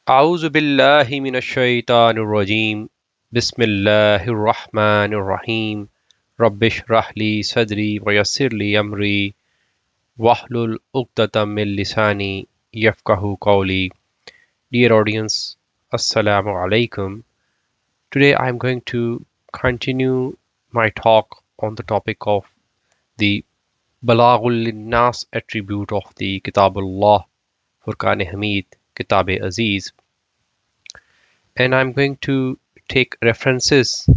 أعوذ بالله من الشيطان الرجيم بسم الله الرحمن الرحيم رب اشرح لي صدري ويسر لي أمري واحلل عقدة من لساني يفقهوا قولي. Dear audience, Assalamu alaikum. Today I am going to continue my talk on the topic of the Balaaghul-in-naas attribute of the Kitabullah, Furqan Hamid, Kitab-e-Aziz, and I'm going to take references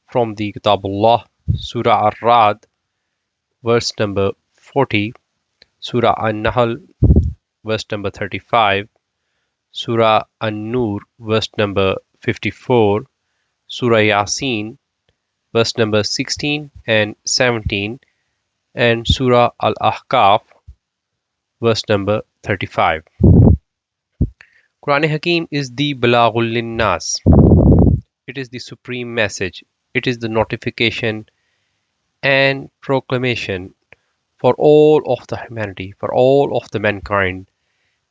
from the Kitabullah, Surah Ar-Ra'd, verse number 40, Surah An-Nahl, verse number 35, Surah An-Nur, verse number 54, Surah Yasin, verse number 16 and 17, and Surah Al-Ahqaf, verse number 35. Quran Hakim is the Balaaghul-in-naas. It is the supreme message. It is the notification and proclamation for all of the humanity, for all of the mankind,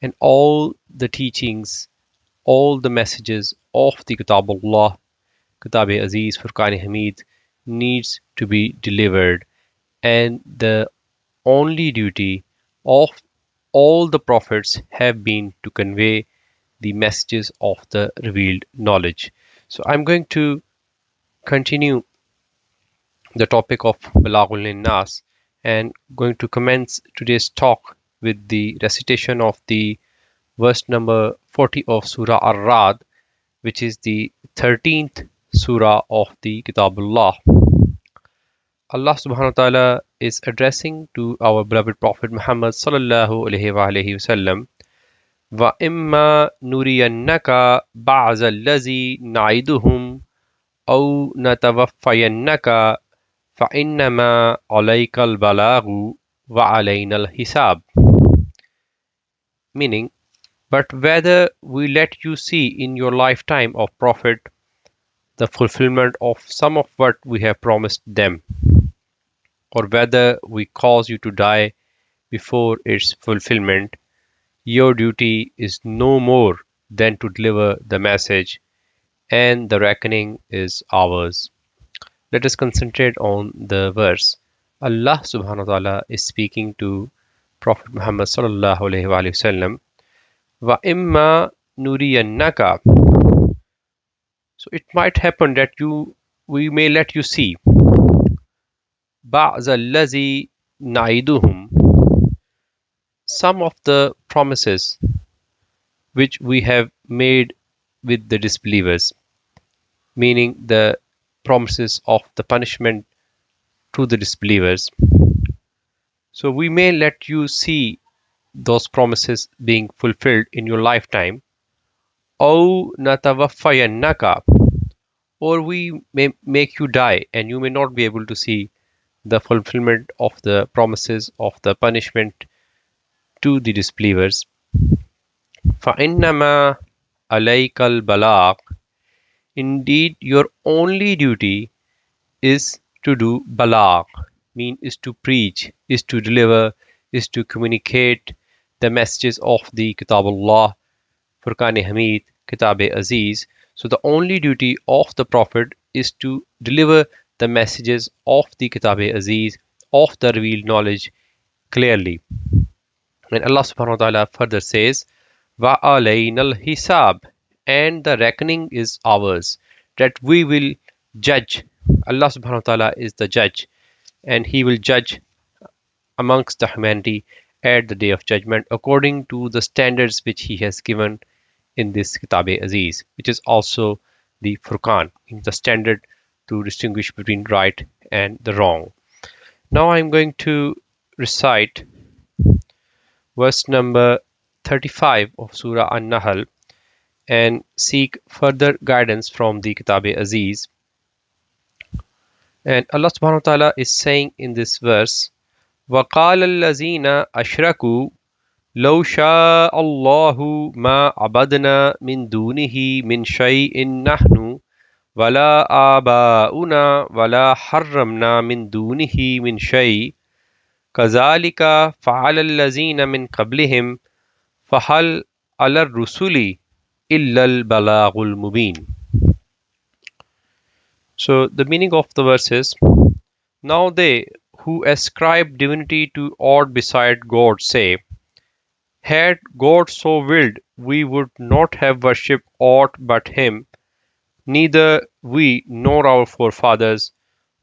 and all the teachings, all the messages of the Kitabullah, Kitab-e-Aziz, Furqan Hamid needs to be delivered, and the only duty of all the prophets have been to convey the messages of the revealed knowledge. So I'm going to continue the topic of Balaaghul-in-naas and going to commence today's talk with the recitation of the verse number 40 of Surah Ar-Ra'd, which is the 13th surah of the Kitabullah. Allah subhanahu wa ta'ala is addressing to our beloved Prophet Muhammad sallallahu alayhi wasallam, وَإِمَّا نُرِيَنَّكَ بَعْضَ الَّذِي نَعِدُهُمْ أَوْ نَتَوَفَّيَنَّكَ فَإِنَّمَا عَلَيْكَ الْبَلَاغُ وَعَلَيْنَا الْحِسَابُ. Meaning, but whether we let you see in your lifetime of Prophet the fulfillment of some of what we have promised them, or whether we cause you to die before its fulfillment, your duty is no more than to deliver the message, and the reckoning is ours. Let us concentrate on the verse. Allah subhanahu wa ta'ala is speaking to Prophet Muhammad sallallahu alayhi wa sallam, وَإِمَّا نُرِيَنَّكَ. So it might happen that we may let you see بَعْضَ الَّذِي نَعِدُهُمْ, some of the promises which we have made with the disbelievers, meaning the promises of the punishment to the disbelievers. So we may let you see those promises being fulfilled in your lifetime. أَوْ نَتَوَفَّيَنَّكَ, or we may make you die and you may not be able to see the fulfillment of the promises of the punishment to the disbelievers. فَإِنَّمَا عَلَيْكَ الْبَلَاغُ. Indeed, your only duty is to do balagh, mean is to preach, is to deliver, is to communicate the messages of the Kitabullah, Furqan Hamid, Kitab-e-Aziz. So the only duty of the Prophet is to deliver the messages of the Kitab-e-Aziz, of the revealed knowledge clearly. And Allah subhanahu wa ta'ala further says, وَعَلَيْنَا الْحِسَابُ, and the reckoning is ours, that we will judge. Allah subhanahu wa ta'ala is the judge, and He will judge amongst the humanity at the day of judgment according to the standards which He has given in this Kitab-e-Aziz, which is also the Furqan, in the standard to distinguish between right and the wrong. Now I'm going to recite verse number 35 of Surah An-Nahl and seek further guidance from the Kitab-e-Aziz. And Allah subhanahu wa ta'ala is saying in this verse, وَقَالَ الَّذِينَ أَشْرَكُوا لَوْ شَاءَ اللَّهُ مَا عَبَدْنَا مِن دُونِهِ مِن شَيْءٍ نَحْنُ وَلَا آبَاؤُنَا وَلَا حَرَّمْنَا مِن دُونِهِ مِن شَيْءٍ كَذَلِكَ فَعَلَ الَّذِينَ مِن قَبْلِهِمْ فَهَلْ عَلَى الرُّسُلِ إلا البلاغ المبين. So the meaning of the verse is, now they who ascribe divinity to aught beside God say, had God so willed, we would not have worshipped aught but him, neither we nor our forefathers,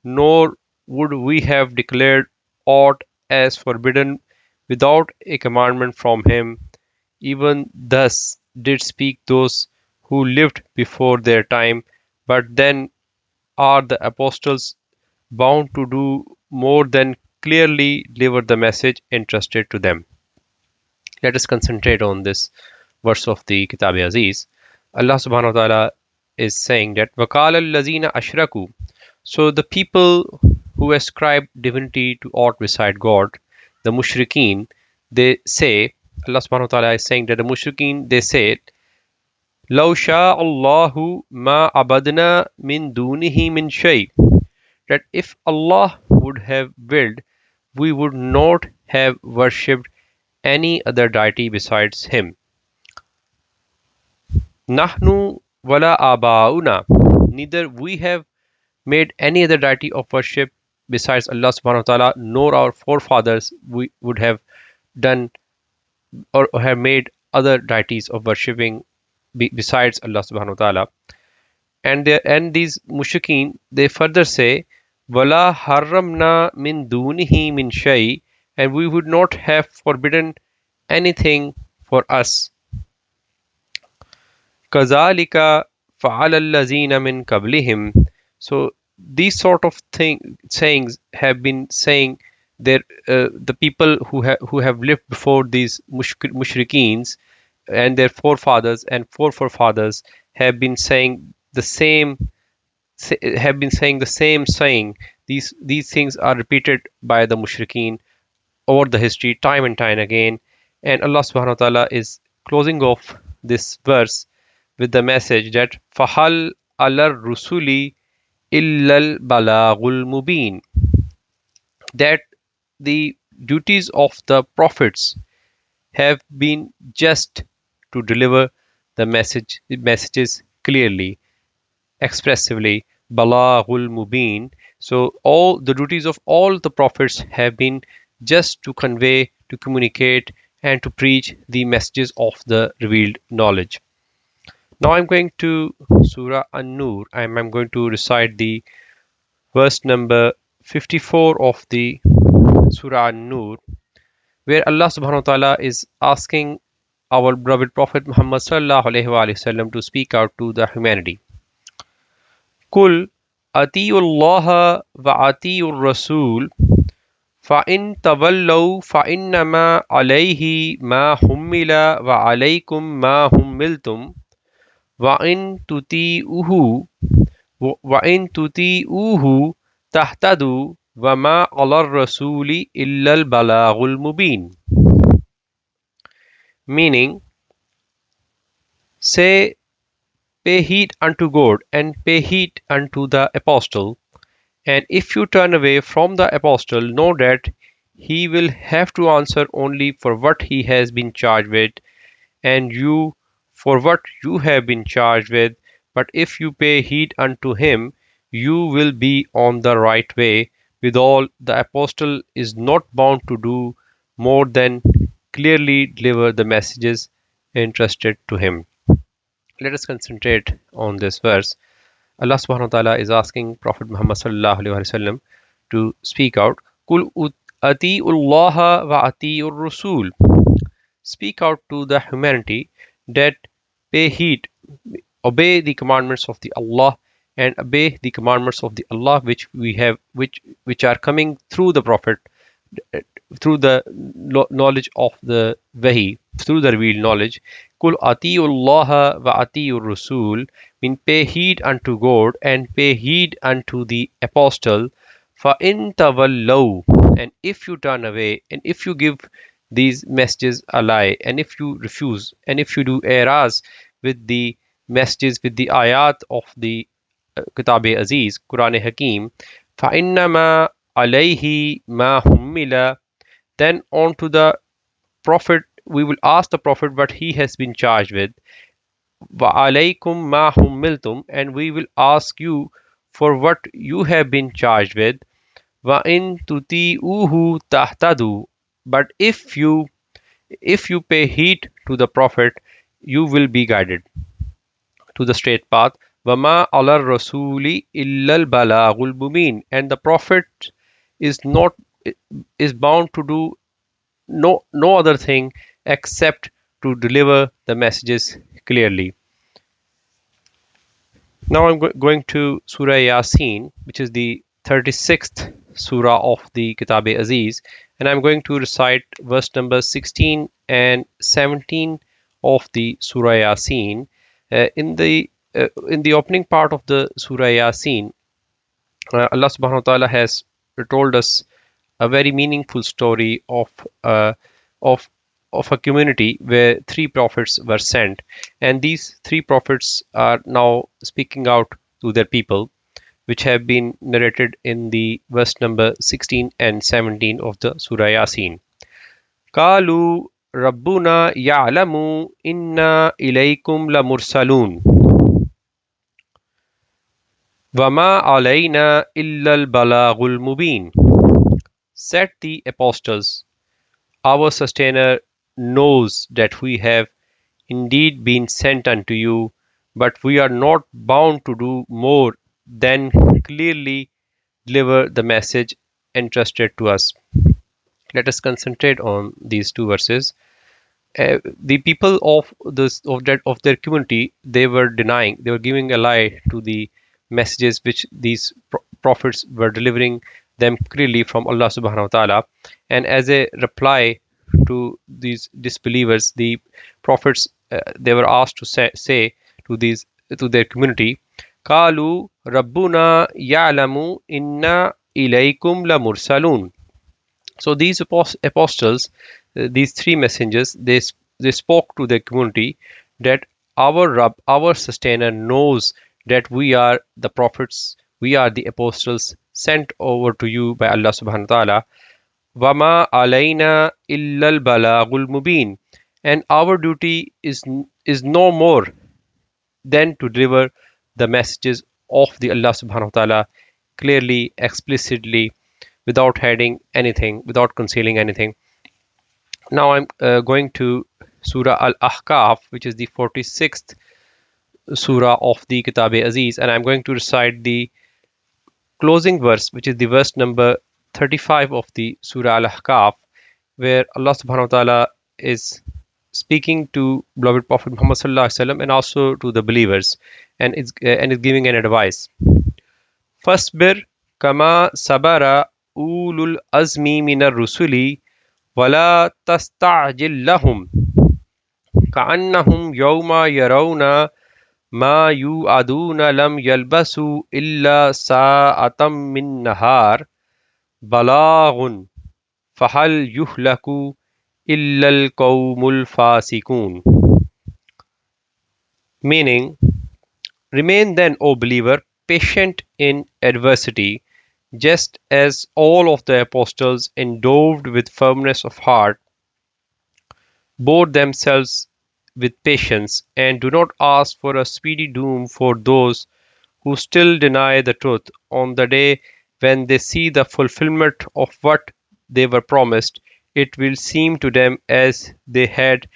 nor would we have declared aught as forbidden without a commandment from him. Even thus did speak those who lived before their time, but then are the apostles bound to do more than clearly deliver the message entrusted to them. Let us concentrate on this verse of the Kitab-e-Aziz. Allah subhanahu wa ta'ala is saying that وَقَالَ الَّذِينَ أَشْرَكُوا. So the people who ascribe divinity to aught beside God, the mushrikeen, they say, Allah subhanahu wa ta'ala is saying that the mushrikeen, they say, لَوْ شَاءَ اللَّهُ مَا عَبَدْنَا مِن دُونِهِ مِن شَيْءٍ. That if Allah would have willed, we would not have worshipped any other deity besides him. Nahnu wala abauna. Neither we have made any other deity of worship besides Allah subhanahu wa ta'ala, nor our forefathers we would have done or have made other deities of worshipping besides Allah subhanahu wa ta'ala. And these mushrikeen, they further say, Wala harramna min dunihi min shay, and we would not have forbidden anything for us. Kazalika fa'alallazina min qablihim. So these sort of sayings have been saying there, the people who have lived before these mushrikeens and their forefathers and forefathers have been saying the same saying. These things are repeated by the mushrikeen over the history time and time again. And Allah subhanahu wa ta'ala is closing off this verse with the message that Fahal alar rusuli illal balagul mubin, that the duties of the prophets have been just to deliver the messages clearly, expressively, Balaaghul Mubin. So all the duties of all the prophets have been just to convey, to communicate, and to preach the messages of the revealed knowledge. Now I'm going to Surah An-Nur. I'm going to recite the verse number 54 of the Surah An-Nur, where Allah subhanahu wa ta'ala is asking our beloved Prophet Muhammad sallallahu alayhi wa sallam to speak out to the humanity. Kul atiyu Allah wa atiyu Rasul فإن تولوا فإنما عليه ما حمل وعليكم ما حملتم وإن تطيعوه تهتدوا وما على الرسول إلا البلاغ المبين. Meaning, say, pay heed unto God and pay heed unto the apostle, and if you turn away from the apostle, know that he will have to answer only for what he has been charged with, and you for what you have been charged with. But if you pay heed unto him, you will be on the right way. Withal, the apostle is not bound to do more than clearly deliver the messages entrusted to him. Let us concentrate on this verse. Allah subhanahu wa ta'ala is asking Prophet Muhammad sallallahu alaihi wasallam to speak out. Kul ati'ullaha wa ati'ur Rasul. Speak out to the humanity that pay heed, obey the commandments of the Allah and obey the commandments of the Allah which are coming through the Prophet, through the knowledge of the Wahi, through the revealed knowledge. Kul ati'ullaha wa ati'ur Rasul, mean pay heed unto God and pay heed unto the apostle. Fa in tawallaw, and if you turn away and if you give these messages a lie, and if you refuse and if you do errors with the messages, with the ayat of the Kitab-e-Aziz, Quran-e-Hakim, fa innama alayhi ma hummila, then on to the Prophet we will ask the Prophet what he has been charged with, وَعَلَيْكُمْ مَا حُمِّلْتُمْ, and we will ask you for what you have been charged with. وَإِن تُطِيعُوهُ تَهْتَدُوا, but if you pay heed to the Prophet, you will be guided to the straight path. وَمَا عَلَى الرَّسُولِ إِلَّا الْبَلَاغُ الْمُبِينُ, and the Prophet is not is bound to do no other thing except to deliver the messages clearly. Now I'm going to Surah Yasin, which is the 36th surah of the Kitab-e-Aziz, and I'm going to recite verse number 16 and 17 of the Surah Yasin. In the opening part of the Surah Yasin, Allah subhanahu wa ta'ala has told us a very meaningful story of of a community where three prophets were sent, and these three prophets are now speaking out to their people, which have been narrated in the verse number 16 and 17 of the Surah Yasin. قالوا ربنا يعلم إنا إليكم لمرسلون وما علينا إلا البلاغ المبين. Said the apostles, our sustainer knows that we have indeed been sent unto you, but we are not bound to do more than clearly deliver the message entrusted to us. Let us concentrate on these two verses. The people of their community, they were giving a lie to the messages which these prophets were delivering them clearly from Allah subhanahu wa ta'ala. And as a reply to these disbelievers, the prophets, they were asked to say to their community, قالوا ربنا يعلم إنا إليكم لمرسلون. So these apostles, these three messengers, they spoke to their community that our Rabb, our sustainer, knows that we are the prophets, we are the apostles sent over to you by Allah subhanahu wa ta'ala. وَمَا عَلَيْنَا إِلَّا الْبَلَاغُ الْمُبِينُ, and our duty is no more than to deliver the messages of the Allah subhanahu wa ta'ala clearly, explicitly, without hiding anything, without concealing anything. Now I'm going to Surah Al-Ahqaf, which is the 46th surah of the Kitab-e-Aziz, and I'm going to recite the closing verse, which is the verse number 35 of the Surah Al-Ahqaf, where Allah subhanahu wa ta'ala is speaking to beloved Prophet Muhammad sallallahu alaihi wasallam and also to the believers, and is giving an advice. فَاصْبِرْ كَمَا صَبَرَ أُولُو الْعَزْمِ مِنَ الرُّسُلِ وَلَا تَسْتَعْجِلْ لَهُمْ كَأَنَّهُمْ يَوْمَ يَرَوْنَ مَا يُوعَدُونَ لَمْ يَلْبَثُوا إِلَّا سَاعَةً مِّن نَهَارٍ بَلَاغٌ فَهَلْ يُهْلَكُ إِلَّا الْقَوْمُ الْفَاسِقُونَ. Meaning, remain then, O believer, patient in adversity, just as all of the apostles, endowed with firmness of heart, bore themselves with patience, and do not ask for a speedy doom for those who still deny the truth. On the day when they see the fulfillment of what they were promised, it will seem to them as they had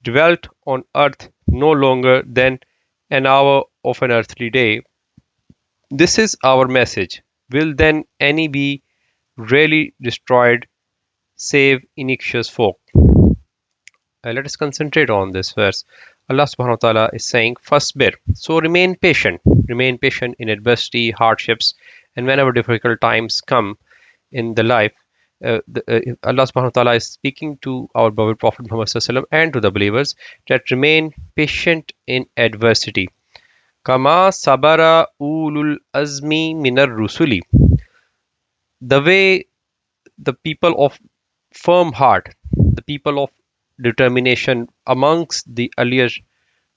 dwelt on earth no longer than an hour of an earthly day. This is our message. Will then any be really destroyed, save iniquitous folk? Let us concentrate on this verse. Allah subhanahu wa ta'ala is saying, Fasbir. So remain patient. Remain patient in adversity, hardships, and whenever difficult times come in the life. Allah subhanahu wa ta'ala is speaking to our beloved Prophet Muhammad sallallahu alaihi wasallam and to the believers that remain patient in adversity. Kama sabara ulul azmi minar rusuli. The way the people of firm heart, the people of determination amongst the earlier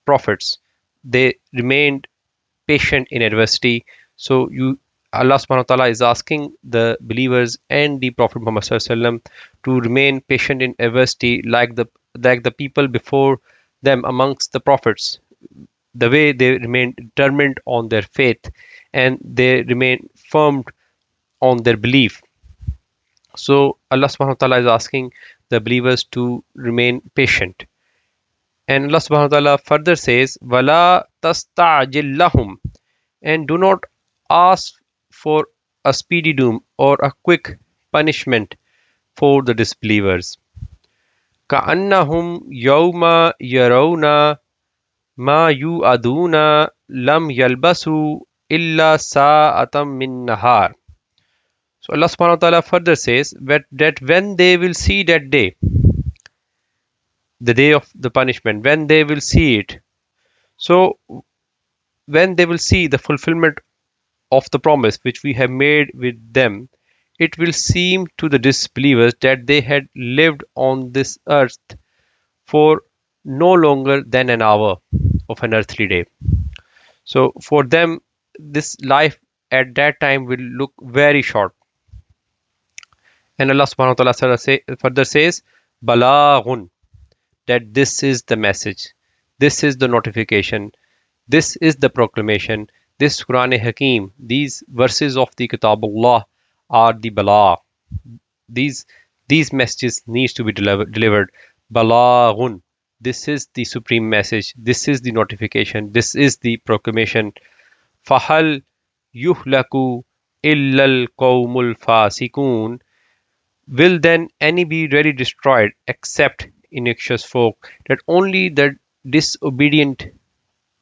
prophets, they remained patient in adversity. So Allah subhanahu wa ta'ala is asking the believers and the Prophet Muhammad sallallahu alaihi wasallam to remain patient in adversity like the people before them amongst the prophets. the way they remain determined on their faith and they remain firm on their belief. So Allah subhanahu wa ta'ala is asking the believers to remain patient. And Allah subhanahu wa ta'ala further says, Wala tasta'jil lahum, and do not ask for a speedy doom or a quick punishment for the disbelievers. كأنهم يوم يرون ما يوعدون لم يلبسوا إلا ساعة من نهار. So Allah subhanahu wa ta'ala further says that when they will see that day, the day of the punishment, when they will see it, so when they will see the fulfillment of the promise which we have made with them, it will seem to the disbelievers that they had lived on this earth for no longer than an hour of an earthly day. So for them, this life at that time will look very short. And Allah subhanahu wa ta'ala further says, Balaaghun, that this is the message, this is the notification, this is the proclamation, this Quran Hakim, these verses of the Kitabullah are the Balagh. These messages needs to be delivered. Balaaghun, this is the supreme message, this is the notification, this is the proclamation. Fahal yuhlaku illal qawmul fasikun, will then any be really destroyed except iniquitous folk, that only the disobedient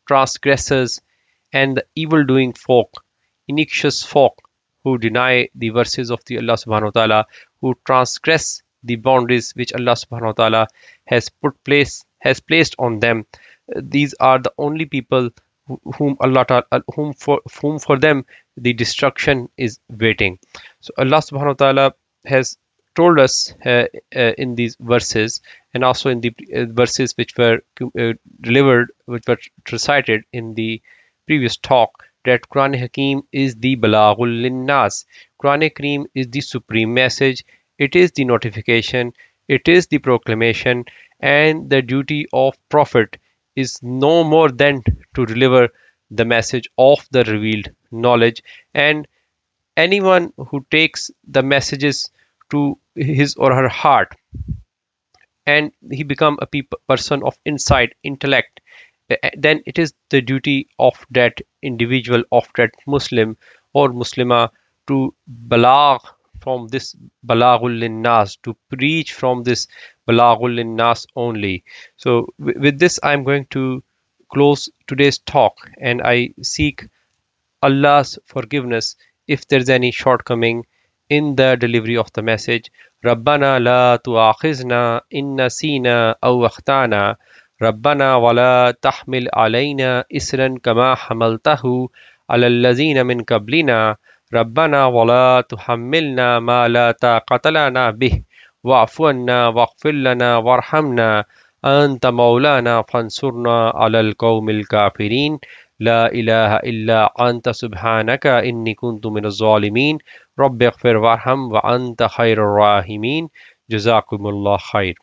transgressors and the evil-doing folk, iniquitous folk, who deny the verses of the Allah subhanahu wa ta'ala, who transgress the boundaries which Allah subhanahu wa ta'ala has placed on them. These are the only people whom Allah ta'ala, whom for them the destruction is waiting. So Allah subhanahu wa ta'ala has told us in these verses, and also in the verses which were delivered, which were recited in the previous talk, that Quran Hakim is the Balaaghul-in-naas. Quran Hakim is the supreme message, it is the notification, it is the proclamation, and the duty of Prophet is no more than to deliver the message of the revealed knowledge. And anyone who takes the messages to his or her heart and he become a person of insight, intellect, then it is the duty of that individual, of that Muslim or Muslima, to balagh from this Balaaghul-in-naas, to preach from this Balaaghul-in-naas only. So with this I'm going to close today's talk, and I seek Allah's forgiveness if there's any shortcoming in the delivery of the message. ربنا لا تؤاخذنا إن نسينا أو أخطأنا ربنا ولا تحمل علينا إسرا كما حملته على الذين من قبلنا ربنا ولا تحملنا ما لا طاقة لنا به واعف عنا واغفر لنا وارحمنا أنت مولانا فانصرنا على القوم الكافرين لا إله إلا أنت سبحانك إني كنت من الظالمين رب اغفر وارحم وأنت خير الراحمين جزاكم الله خير.